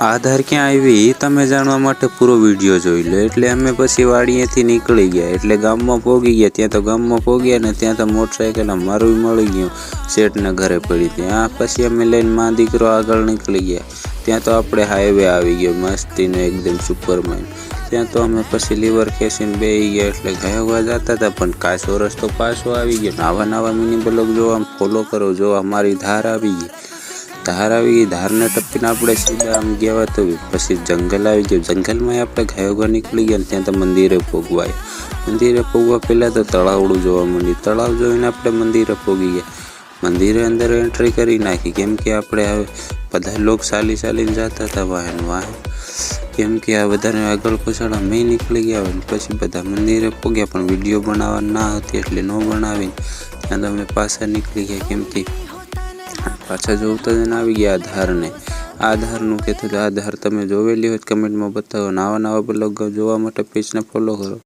આધાર ક્યાં આવી એ તમે જાણવા માટે પૂરો વિડીયો જોઈ લો। એટલે અમે પછી વાડીએથી નીકળી ગયા, એટલે ગામમાં પહોંચી ગયા। ત્યાં તો ગામમાં પહોંચ્યા ને ત્યાં તો મોટરસાઇકલ અમારું મળી ગયું, શેઠના ઘરે પડી। ત્યાં પછી અમે લઈને માં દીકરો આગળ નીકળી ગયા। ત્યાં તો આપણે હાઈવે આવી ગયો મસ્તીનો એકદમ સુપરમેન। ત્યાં તો અમે પછી લીવર ખેંચીને બેસી ગયા, એટલે ગયા જતા હતા પણ કાચો રસ્તો પાછો આવી ગયો। નવા મિની બ્લોગ જોવા ફોલો કરો। જો અમારી ધાર આવી ગઈ, ધારને ટપકીને આપણે સીધા આમ ગયા તો પછી જંગલ આવી ગયું। જંગલમાં આપણે ઘાયોગા નીકળી ગયા। ત્યાં તો મંદિરે પહોંચવાય। મંદિરે પહોંચવા પહેલાં તો તળાવડું જોવા માંડ્યું। તળાવ જોઈને આપણે મંદિરે પહોંચી ગયા। મંદિરે અંદર એન્ટ્રી કરી નાખી, કેમ કે આપણે હવે બધા લોકો ચાલીને જતા હતા વાહન, કેમ કે આ બધાને આગળ પાછળ અમે નીકળી ગયા। પછી બધા મંદિરે પહોંચ્યા પણ વિડીયો બનાવવા ના હતી એટલે ન બનાવીને ત્યાં તો અમે પાછા નીકળી ગયા। કેમ કે પાછા જોતા જઈને આવી ગયા આધારને। આધારનું કહેતું આ ધાર તમે જોવેલી હોય કમેન્ટમાં બતાવો। નવા બ્લોગ જોવા માટે પેજને ફોલો કરો।